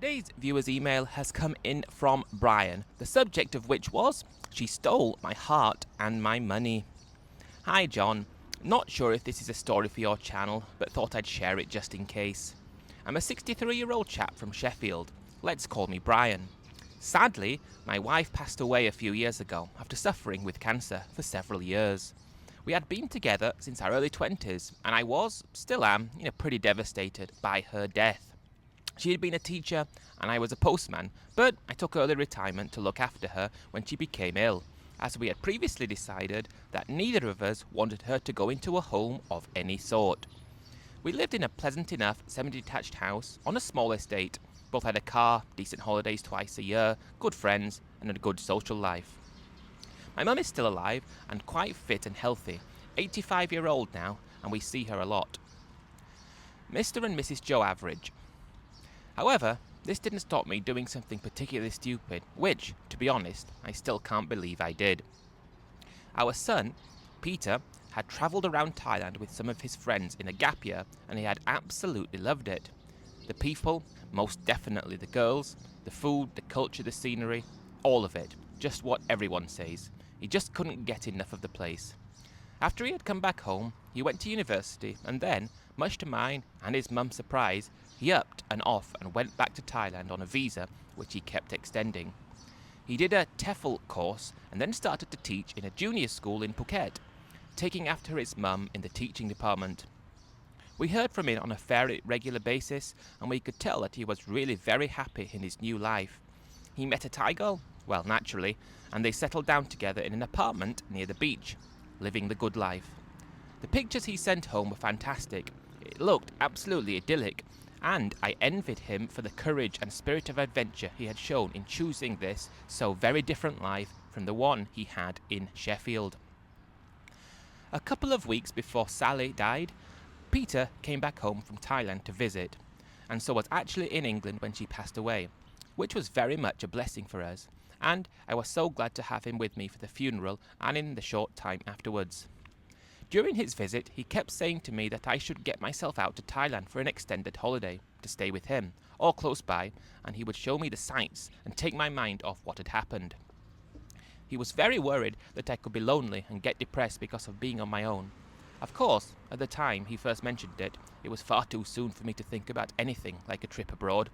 Today's viewer's email has come in from Brian, the subject of which was, "She stole my heart and my money." Hi John, not sure if this is a story for your channel, but thought I'd share it just in case. I'm a 63-year-old chap from Sheffield. Let's call me Brian. Sadly, my wife passed away a few years ago after suffering with cancer for several years. We had been together since our early 20s, and I was, still am, pretty devastated by her death. She had been a teacher and I was a postman, but I took early retirement to look after her when she became ill, as we had previously decided that neither of us wanted her to go into a home of any sort. We lived in a pleasant enough semi-detached house on a small estate. Both had a car, decent holidays twice a year, good friends, and a good social life. My mum is still alive and quite fit and healthy, 85-year-old now, and we see her a lot. Mr. and Mrs. Joe average. However, this didn't stop me doing something particularly stupid, which, to be honest, I still can't believe I did. Our son, Peter, had travelled around Thailand with some of his friends in a gap year, and he had absolutely loved it. The people, most definitely the girls, the food, the culture, the scenery, all of it, just what everyone says. He just couldn't get enough of the place. After he had come back home, he went to university, and then, much to mine and his mum's surprise, he upped and off and went back to Thailand on a visa, which he kept extending. He did a TEFL course and then started to teach in a junior school in Phuket, taking after his mum in the teaching department. We heard from him on a fairly regular basis, and we could tell that he was really very happy in his new life. He met a Thai girl, well, naturally, and they settled down together in an apartment near the beach, living the good life. The pictures he sent home were fantastic. It looked absolutely idyllic, and I envied him for the courage and spirit of adventure he had shown in choosing this so very different life from the one he had in Sheffield. A couple of weeks before Sally died, Peter came back home from Thailand to visit, and so was actually in England when she passed away, which was very much a blessing for us, and I was so glad to have him with me for the funeral and in the short time afterwards. During his visit, he kept saying to me that I should get myself out to Thailand for an extended holiday, to stay with him, or close by, and he would show me the sights and take my mind off what had happened. He was very worried that I could be lonely and get depressed because of being on my own. Of course, at the time he first mentioned it, it was far too soon for me to think about anything like a trip abroad.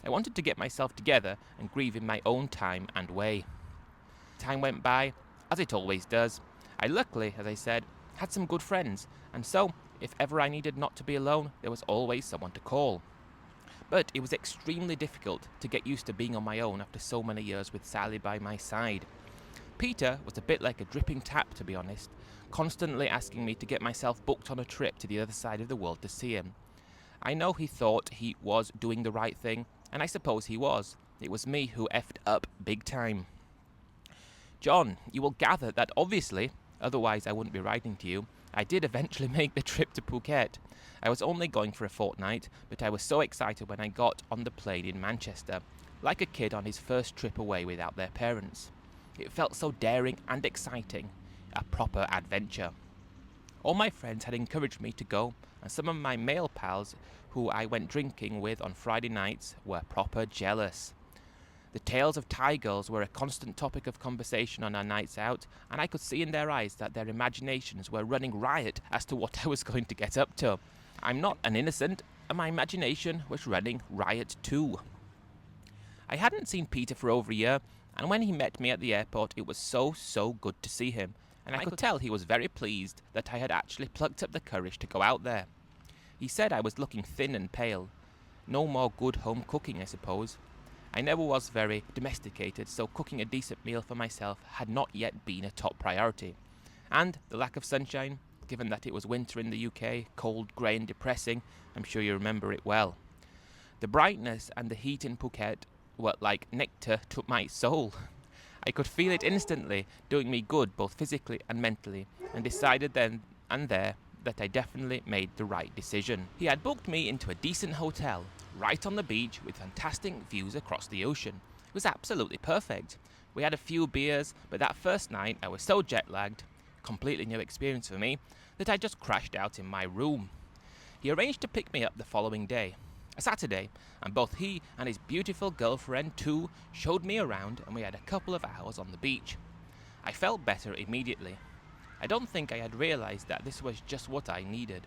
I wanted to get myself together and grieve in my own time and way. Time went by, as it always does. I luckily, as I said, had some good friends, and so, if ever I needed not to be alone, there was always someone to call. But it was extremely difficult to get used to being on my own after so many years with Sally by my side. Peter was a bit like a dripping tap, to be honest, constantly asking me to get myself booked on a trip to the other side of the world to see him. I know he thought he was doing the right thing, and I suppose he was. It was me who effed up big time. John, you will gather that obviously, otherwise I wouldn't be writing to you, I did eventually make the trip to Phuket. I was only going for a fortnight, but I was so excited when I got on the plane in Manchester, like a kid on his first trip away without their parents. It felt so daring and exciting, a proper adventure. All my friends had encouraged me to go, and some of my male pals who I went drinking with on Friday nights were proper jealous. The tales of Thai girls were a constant topic of conversation on our nights out, and I could see in their eyes that their imaginations were running riot as to what I was going to get up to. I'm not an innocent, and my imagination was running riot too. I hadn't seen Peter for over a year, and when he met me at the airport it was so good to see him, and I could tell he was very pleased that I had actually plucked up the courage to go out there. He said I was looking thin and pale. No more good home cooking, I suppose. I never was very domesticated, so cooking a decent meal for myself had not yet been a top priority. And the lack of sunshine, given that it was winter in the UK, cold, grey and depressing, I'm sure you remember it well. The brightness and the heat in Phuket were like nectar to my soul. I could feel it instantly, doing me good both physically and mentally, and decided then and there that I definitely made the right decision. He had booked me into a decent hotel, right on the beach with fantastic views across the ocean. It was absolutely perfect. We had a few beers, but that first night I was so jet-lagged, completely new experience for me, that I just crashed out in my room. He arranged to pick me up the following day. a Saturday, and both he and his beautiful girlfriend too showed me around, and we had a couple of hours on the beach. I felt better immediately. I don't think I had realized that this was just what I needed.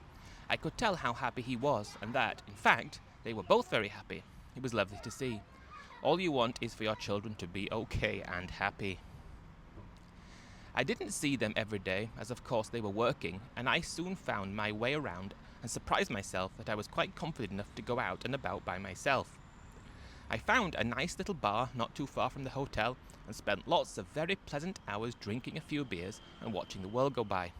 I could tell how happy he was, and that, in fact, they were both very happy. It was lovely to see. All you want is for your children to be okay and happy. I didn't see them every day, as of course they were working, and I soon found my way around and surprised myself that I was quite confident enough to go out and about by myself. I found a nice little bar not too far from the hotel and spent lots of very pleasant hours drinking a few beers and watching the world go by.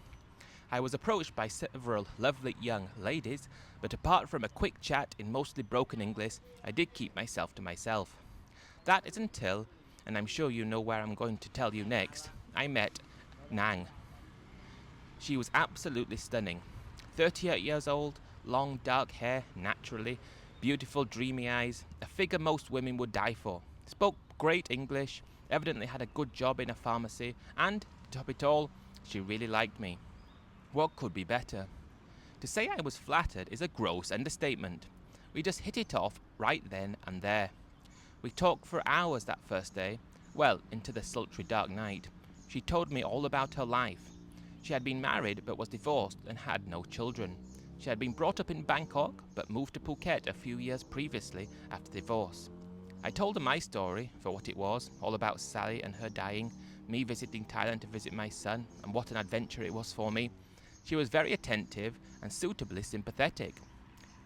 I was approached by several lovely young ladies, but apart from a quick chat in mostly broken English, I did keep myself to myself. That is until, and I'm sure you know where I'm going to tell you next, I met Nang. She was absolutely stunning. 38 years old, long dark hair, naturally, beautiful dreamy eyes, a figure most women would die for. Spoke great English, evidently had a good job in a pharmacy, and, to top it all, she really liked me. What could be better? To say I was flattered is a gross understatement. We just hit it off right then and there. We talked for hours that first day, well, into the sultry dark night. She told me all about her life. She had been married but was divorced and had no children. She had been brought up in Bangkok but moved to Phuket a few years previously after divorce. I told her my story for what it was, all about Sally and her dying, me visiting Thailand to visit my son, and what an adventure it was for me. She was very attentive and suitably sympathetic.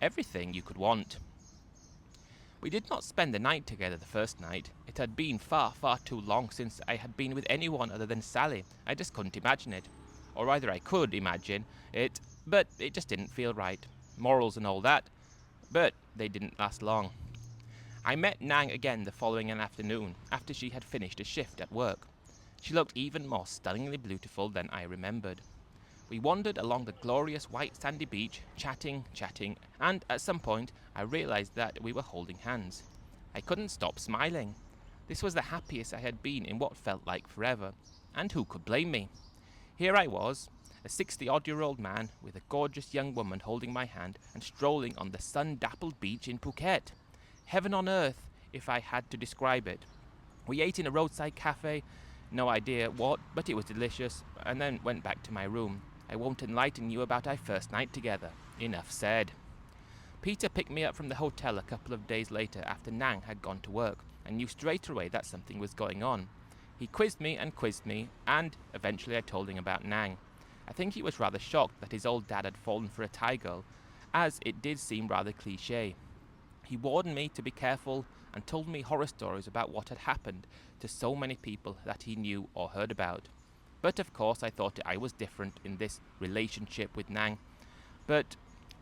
Everything you could want. We did not spend the night together the first night. It had been far, far too long since I had been with anyone other than Sally. I just couldn't imagine it. Or rather I could imagine it, but it just didn't feel right. Morals and all that, but they didn't last long. I met Nang again the following afternoon, after she had finished a shift at work. She looked even more stunningly beautiful than I remembered. We wandered along the glorious white sandy beach, chatting, and at some point I realized that we were holding hands. I couldn't stop smiling. This was the happiest I had been in what felt like forever, and who could blame me? Here I was, a 60-odd-year-old man with a gorgeous young woman holding my hand and strolling on the sun-dappled beach in Phuket. Heaven on earth, if I had to describe it. We ate in a roadside cafe, no idea what, but it was delicious, and then went back to my room. I won't enlighten you about our first night together. Enough said. Peter picked me up from the hotel a couple of days later after Nang had gone to work, and knew straight away that something was going on. He quizzed me, and eventually I told him about Nang. I think he was rather shocked that his old dad had fallen for a Thai girl, as it did seem rather cliché. He warned me to be careful and told me horror stories about what had happened to so many people that he knew or heard about. But of course I thought I was different in this relationship with Nang. But,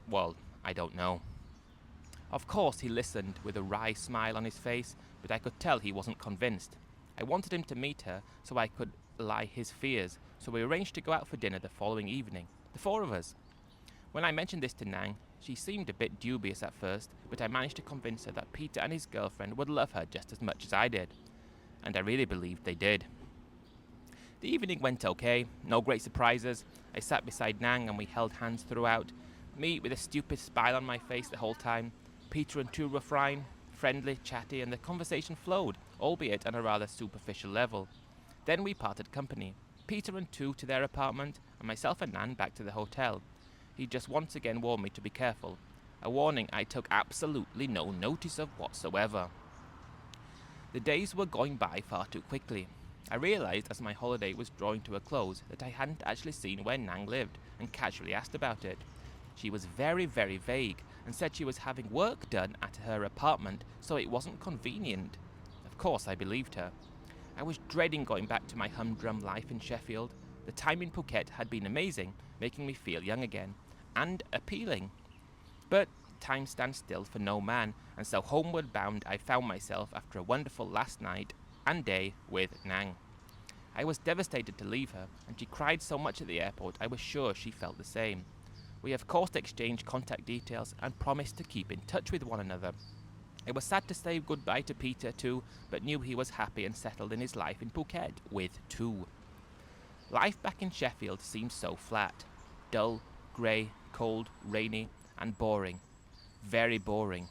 well, I don't know. Of course he listened with a wry smile on his face, but I could tell he wasn't convinced. I wanted him to meet her so I could allay his fears, so we arranged to go out for dinner the following evening, the four of us. When I mentioned this to Nang, she seemed a bit dubious at first, but I managed to convince her that Peter and his girlfriend would love her just as much as I did. And I really believed they did. The evening went okay, no great surprises. I sat beside Nang and we held hands throughout, me with a stupid smile on my face the whole time. Peter and Tu were fine, friendly, chatty, and the conversation flowed, albeit on a rather superficial level. Then we parted company, Peter and Tu to their apartment, and myself and Nan back to the hotel. He just once again warned me to be careful, a warning I took absolutely no notice of whatsoever. The days were going by far too quickly. I realized as my holiday was drawing to a close that I hadn't actually seen where Nang lived, and casually asked about it. She was very, very vague, and said she was having work done at her apartment, so it wasn't convenient. Of course I believed her. I was dreading going back to my humdrum life in Sheffield. The time in Phuket had been amazing, making me feel young again, and appealing. But time stands still for no man, and so homeward bound I found myself after a wonderful last night and day with Nang. I was devastated to leave her, and she cried so much at the airport I was sure she felt the same. We of course exchanged contact details and promised to keep in touch with one another. I was sad to say goodbye to Peter too, but knew he was happy and settled in his life in Phuket with Tu. Life back in Sheffield seemed so flat. Dull, grey, cold, rainy, and boring. Very boring.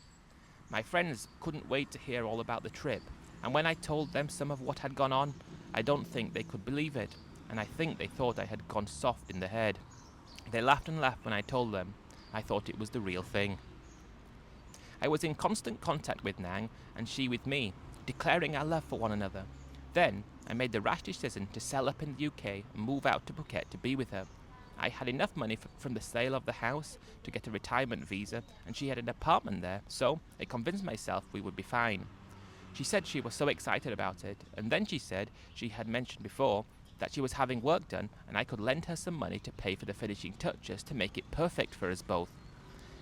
My friends couldn't wait to hear all about the trip, and when I told them some of what had gone on, I don't think they could believe it, and I think they thought I had gone soft in the head. They laughed and laughed when I told them. I thought it was the real thing. I was in constant contact with Nang, and she with me, declaring our love for one another. Then, I made the rash decision to sell up in the UK and move out to Phuket to be with her. I had enough money from the sale of the house to get a retirement visa, and she had an apartment there, so I convinced myself we would be fine. She said she was so excited about it, and then she said she had mentioned before that she was having work done and I could lend her some money to pay for the finishing touches to make it perfect for us both.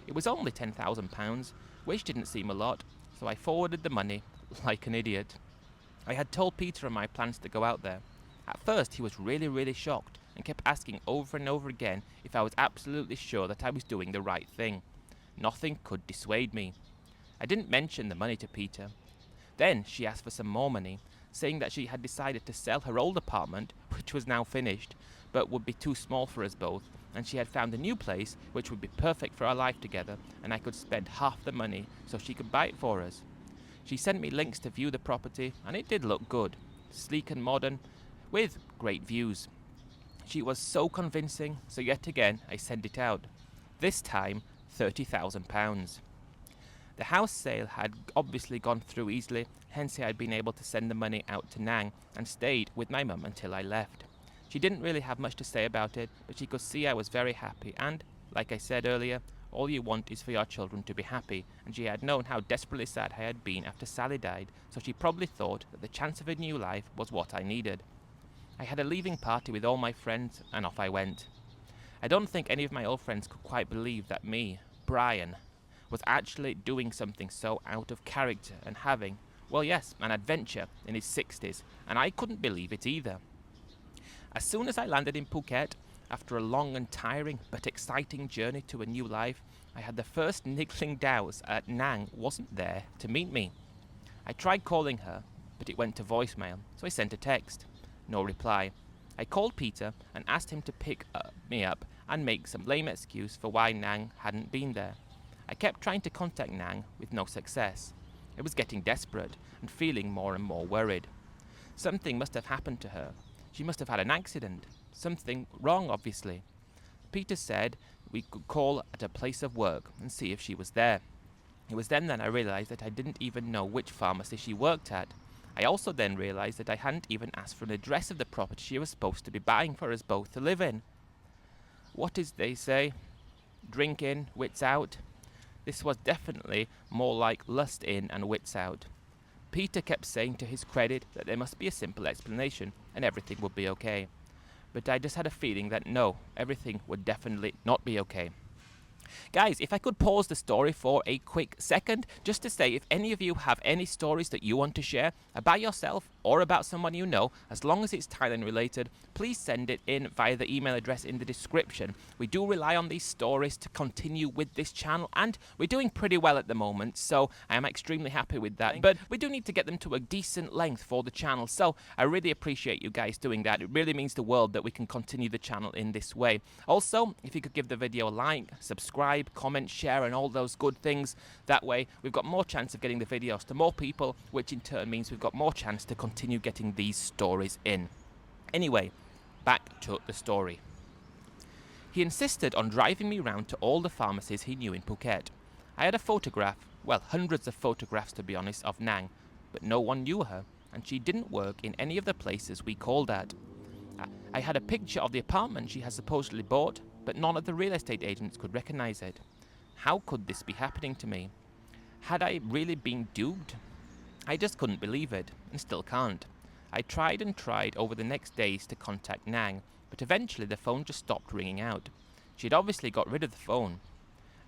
It was only £10,000, which didn't seem a lot, so I forwarded the money like an idiot. I had told Peter of my plans to go out there. At first he was really shocked and kept asking over and over again if I was absolutely sure that I was doing the right thing. Nothing could dissuade me. I didn't mention the money to Peter. Then she asked for some more money, saying that she had decided to sell her old apartment, which was now finished, but would be too small for us both, and she had found a new place which would be perfect for our life together, and I could spend half the money so she could buy it for us. She sent me links to view the property, and it did look good, sleek and modern, with great views. She was so convincing, so yet again I sent it out. This time, £30,000. The house sale had obviously gone through easily, hence I had been able to send the money out to Nang and stayed with my mum until I left. She didn't really have much to say about it, but she could see I was very happy and, like I said earlier, all you want is for your children to be happy, and she had known how desperately sad I had been after Sally died, so she probably thought that the chance of a new life was what I needed. I had a leaving party with all my friends, and off I went. I don't think any of my old friends could quite believe that me, Brian, was actually doing something so out of character and having, well yes, an adventure in his 60s, and I couldn't believe it either. As soon as I landed in Phuket, after a long and tiring but exciting journey to a new life, I had the first niggling doubts that Nang wasn't there to meet me. I tried calling her, but it went to voicemail, so I sent a text. No reply. I called Peter and asked him to pick me up and make some lame excuse for why Nang hadn't been there. I kept trying to contact Nang with no success. I was getting desperate and feeling more and more worried. Something must have happened to her. She must have had an accident. Something wrong, obviously. Peter said we could call at a place of work and see if she was there. It was then that I realized that I didn't even know which pharmacy she worked at. I also then realized that I hadn't even asked for an address of the property she was supposed to be buying for us both to live in. What is they say? Drink in, wits out. This was definitely more like lust in and wits out. Peter kept saying to his credit that there must be a simple explanation and everything would be okay. But I just had a feeling that no, everything would definitely not be okay. Guys, if I could pause the story for a quick second, just to say if any of you have any stories that you want to share about yourself or about someone you know, as long as it's Thailand related, please send it in via the email address in the description. We do rely on these stories to continue with this channel, and we're doing pretty well at the moment, so I am extremely happy with that. But we do need to get them to a decent length for the channel, so I really appreciate you guys doing that. It really means the world that we can continue the channel in this way. Also, if you could give the video a like, subscribe, comment, share, and all those good things. That way, we've got more chance of getting the videos to more people, which in turn means we've got more chance to continue getting these stories in. Anyway, back to the story. He insisted on driving me round to all the pharmacies he knew in Phuket. I had a photograph, well, hundreds of photographs to be honest, of Nang, but no one knew her, and she didn't work in any of the places we called at. I had a picture of the apartment she had supposedly bought, but none of the real estate agents could recognize it. How could this be happening to me? Had I really been duped? I just couldn't believe it, and still can't. I tried and tried over the next days to contact Nang, but eventually the phone just stopped ringing out. She had obviously got rid of the phone.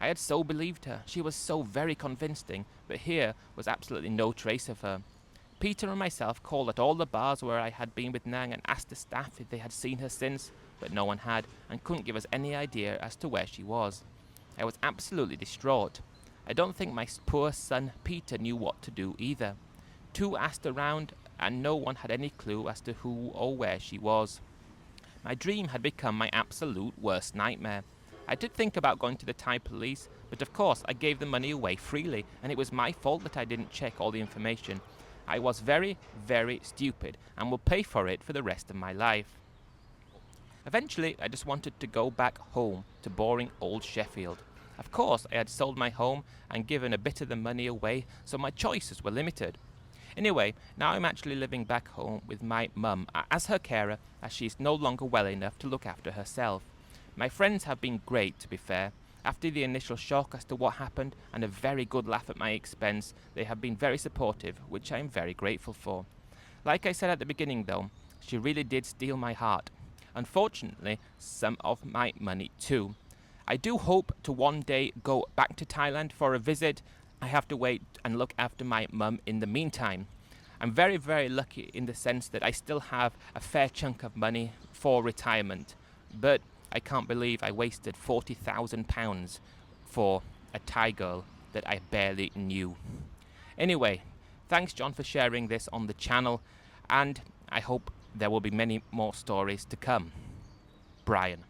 I had so believed her, she was so very convincing, but here was absolutely no trace of her. Peter and myself called at all the bars where I had been with Nang and asked the staff if they had seen her since, but no one had, and couldn't give us any idea as to where she was. I was absolutely distraught. I don't think my poor son Peter knew what to do either. Two asked around, and no one had any clue as to who or where she was. My dream had become my absolute worst nightmare. I did think about going to the Thai police, but of course I gave the money away freely, and it was my fault that I didn't check all the information. I was very, very stupid and will pay for it for the rest of my life. Eventually, I just wanted to go back home to boring old Sheffield. Of course, I had sold my home and given a bit of the money away, so my choices were limited. Anyway, now I'm actually living back home with my mum as her carer, as she's no longer well enough to look after herself. My friends have been great, to be fair. After the initial shock as to what happened and a very good laugh at my expense, they have been very supportive, which I am very grateful for. Like I said at the beginning though, she really did steal my heart. Unfortunately, some of my money too. I do hope to one day go back to Thailand for a visit. I have to wait and look after my mum in the meantime. I'm very, very lucky in the sense that I still have a fair chunk of money for retirement. But I can't believe I wasted £40,000 for a Thai girl that I barely knew. Anyway, thanks John for sharing this on the channel, and I hope there will be many more stories to come. Brian.